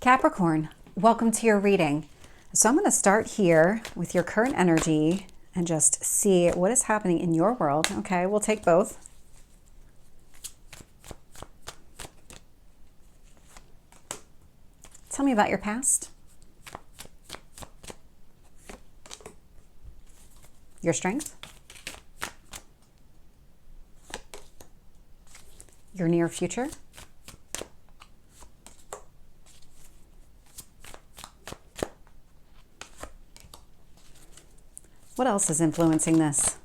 Capricorn, welcome to your reading. So I'm going to start here with your current energy and just see what is happening in your world. Okay, we'll take both. Tell me about your past, your strength, your near future, what else is influencing this?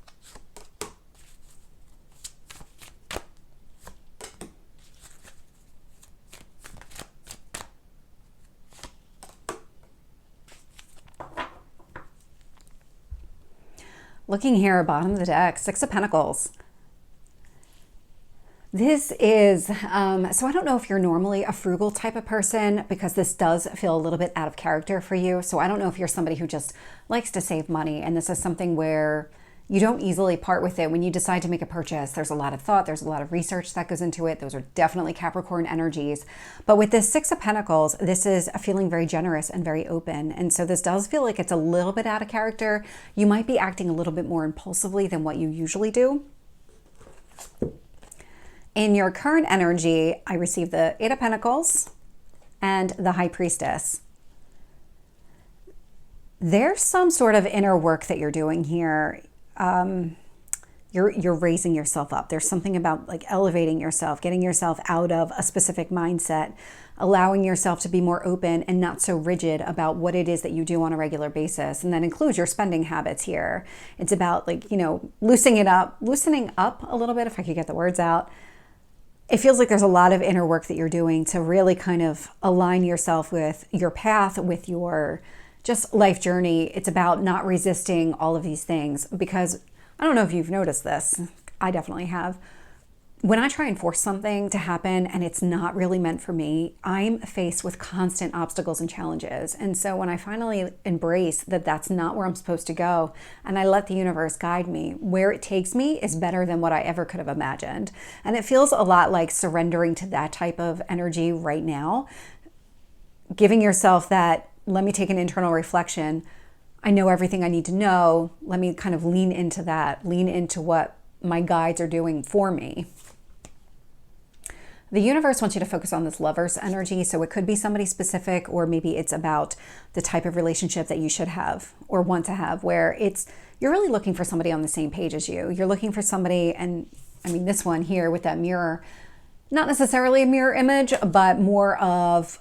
Looking here, bottom of the deck, Six of Pentacles. This is, so I don't know if you're normally a frugal type of person, because this does feel a little bit out of character for you. So I don't know if you're somebody who just likes to save money, and this is something where you don't easily part with it. When you decide to make a purchase, there's a lot of thought, there's a lot of research that goes into it. Those are definitely Capricorn energies. But with this Six of Pentacles, this is a feeling very generous and very open. And so this does feel like it's a little bit out of character. You might be acting a little bit more impulsively than what you usually do. In your current energy, I received the Eight of Pentacles and the High Priestess. There's some sort of inner work that you're doing here. You're raising yourself up. There's something about like elevating yourself, getting yourself out of a specific mindset, allowing yourself to be more open and not so rigid about what it is that you do on a regular basis. And that includes your spending habits here. It's about like, you know, loosening up a little bit, if I could get the words out. It feels like there's a lot of inner work that you're doing to really kind of align yourself with your path, with your just life journey. It's about not resisting all of these things, because I don't know if you've noticed this. I definitely have. When I try and force something to happen and it's not really meant for me, I'm faced with constant obstacles and challenges. And so when I finally embrace that that's not where I'm supposed to go, and I let the universe guide me, where it takes me is better than what I ever could have imagined. And it feels a lot like surrendering to that type of energy right now. Giving yourself that, let me take an internal reflection. I know everything I need to know. Let me kind of lean into that, lean into what my guides are doing for me. The universe wants you to focus on this Lover's energy. So it could be somebody specific, or maybe it's about the type of relationship that you should have or want to have, where you're really looking for somebody on the same page as you. You're looking for somebody, and I mean, this one here with that mirror, not necessarily a mirror image, but more of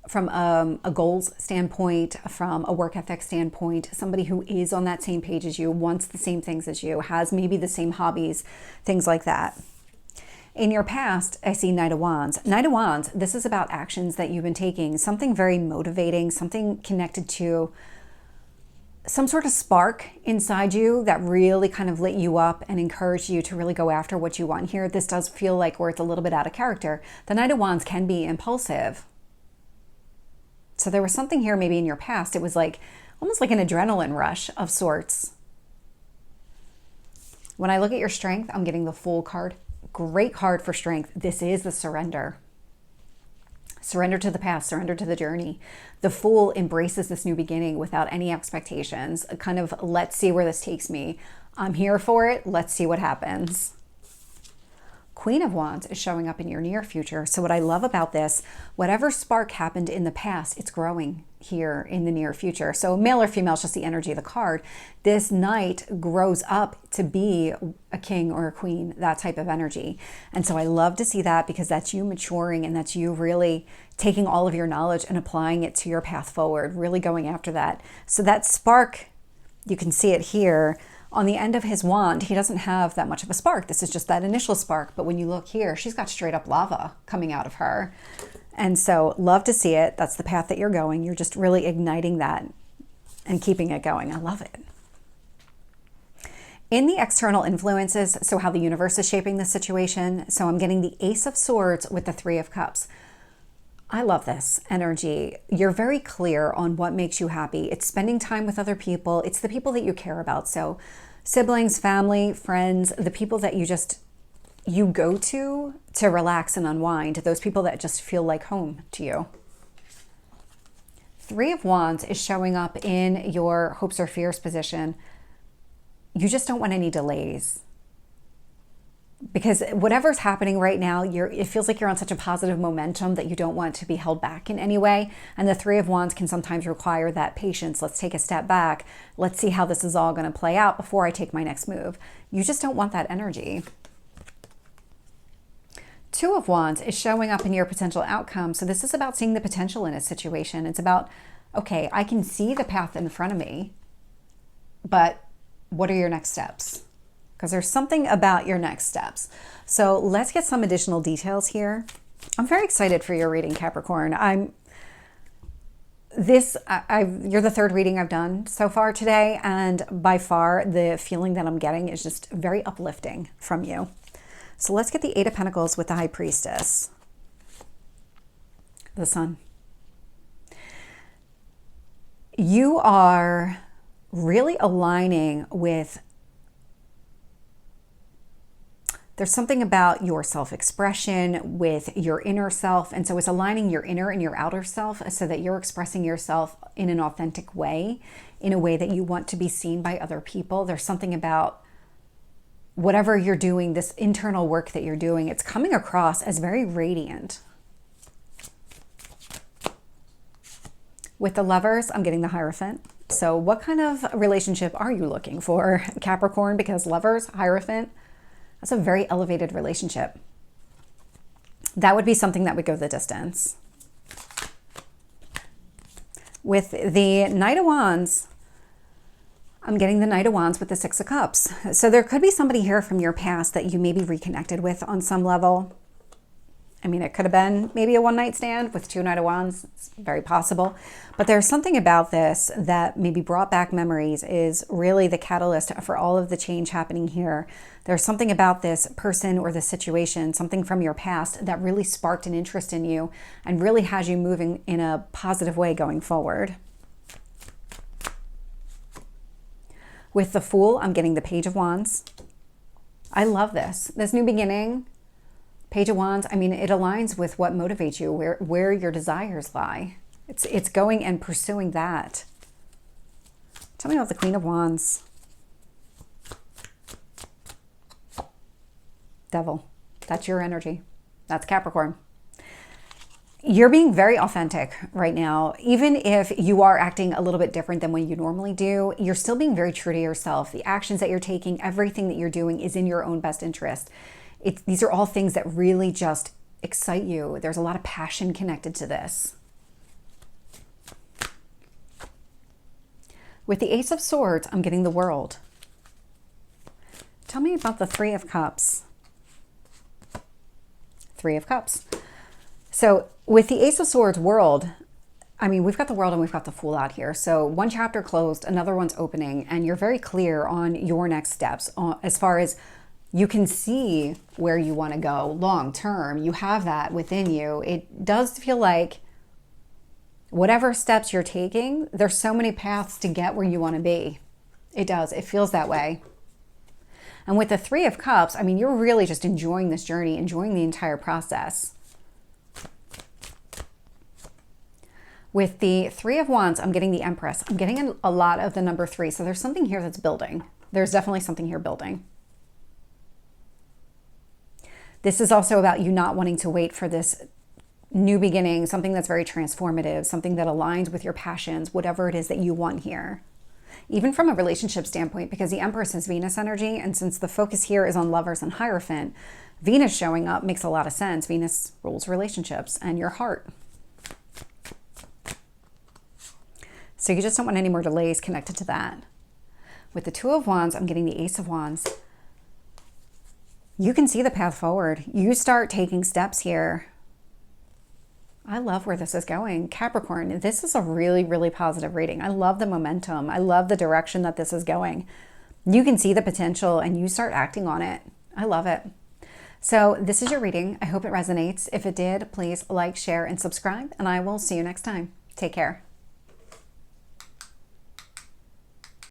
from a goals standpoint, from a work ethic standpoint, somebody who is on that same page as you, wants the same things as you, has maybe the same hobbies, things like that. In your past, I see Knight of Wands. Knight of Wands, this is about actions that you've been taking, something very motivating, something connected to some sort of spark inside you that really kind of lit you up and encouraged you to really go after what you want here. This does feel like where it's a little bit out of character. The Knight of Wands can be impulsive. So there was something here maybe in your past. It was like almost like an adrenaline rush of sorts. When I look at your strength, I'm getting the Fool card. Great card for strength. This is the surrender. Surrender to the past, surrender to the journey. The Fool embraces this new beginning without any expectations. A kind of, let's see where this takes me. I'm here for it. Let's see what happens. Queen of Wands is showing up in your near future. So what I love about this, whatever spark happened in the past, it's growing here in the near future. So male or female is just the energy of the card. This knight grows up to be a king or a queen, that type of energy. And so I love to see that, because that's you maturing, and that's you really taking all of your knowledge and applying it to your path forward, really going after that. So that spark, you can see it here. On the end of his wand, he doesn't have that much of a spark. This is just that initial spark. But when you look here, she's got straight up lava coming out of her. And so love to see it. That's the path that you're going. You're just really igniting that and keeping it going. I love it. In the external influences, so how the universe is shaping the situation. So I'm getting the Ace of Swords with the Three of Cups. I love this energy. You're very clear on what makes you happy. It's spending time with other people. It's the people that you care about. So siblings, family, friends, the people that you go to relax and unwind, those people that just feel like home to you. Three of Wands is showing up in your hopes or fears position. You just don't want any delays. Because whatever's happening right now, it feels like you're on such a positive momentum that you don't want to be held back in any way. And the Three of Wands can sometimes require that patience. Let's take a step back. Let's see how this is all going to play out before I take my next move. You just don't want that energy. Two of Wands is showing up in your potential outcome. So this is about seeing the potential in a situation. It's about, okay, I can see the path in front of me, but what are your next steps? Because there's something about your next steps. So let's get some additional details here. I'm very excited for your reading, Capricorn. You're the third reading I've done so far today, and by far the feeling that I'm getting is just very uplifting from you. So let's get the Eight of Pentacles with the High Priestess. The Sun. You are really aligning with, there's something about your self-expression with your inner self. And so it's aligning your inner and your outer self so that you're expressing yourself in an authentic way, in a way that you want to be seen by other people. There's something about whatever you're doing, this internal work that you're doing, it's coming across as very radiant. With the Lovers, I'm getting the Hierophant. So what kind of relationship are you looking for, Capricorn? Because Lovers, Hierophant, that's a very elevated relationship. That would be something that would go the distance. With the Knight of Wands, I'm getting the Knight of Wands with the Six of Cups. So there could be somebody here from your past that you maybe reconnected with on some level. I mean, it could have been maybe a one-night stand with two Knight of Wands. It's very possible. But there's something about this that maybe brought back memories, is really the catalyst for all of the change happening here. There's something about this person or the situation, something from your past that really sparked an interest in you and really has you moving in a positive way going forward. With the Fool, I'm getting the Page of Wands. I love this. This new beginning, Page of Wands, I mean, it aligns with what motivates you, where your desires lie. It's going and pursuing that. Tell me about the Queen of Wands. Devil. That's your energy. That's Capricorn. You're being very authentic right now. Even if you are acting a little bit different than what you normally do, you're still being very true to yourself. The actions that you're taking, everything that you're doing is in your own best interest. These are all things that really just excite you. There's a lot of passion connected to this. With the Ace of Swords, I'm getting the World. Tell me about the Three of Cups. Three of Cups. So with the Ace of Swords, World, I mean, we've got the World and we've got the Fool out here. So one chapter closed, another one's opening, and you're very clear on your next steps as far as you can see where you want to go long term. You have that within you. It does feel like whatever steps you're taking, there's so many paths to get where you want to be. It does. It feels that way. And with the Three of Cups, I mean, you're really just enjoying this journey, enjoying the entire process. With the Three of Wands, I'm getting the Empress. I'm getting a lot of the number 3. So there's something here that's building. There's definitely something here building. This is also about you not wanting to wait for this new beginning, something that's very transformative, something that aligns with your passions, whatever it is that you want here. Even from a relationship standpoint, because the Empress is Venus energy, and since the focus here is on Lovers and Hierophant, Venus showing up makes a lot of sense. Venus rules relationships and your heart. So you just don't want any more delays connected to that. With the Two of Wands, I'm getting the Ace of Wands. You can see the path forward. You start taking steps here. I love where this is going. Capricorn, this is a really, really positive reading. I love the momentum. I love the direction that this is going. You can see the potential and you start acting on it. I love it. So this is your reading. I hope it resonates. If it did, please like, share, and subscribe, and I will see you next time. Take care.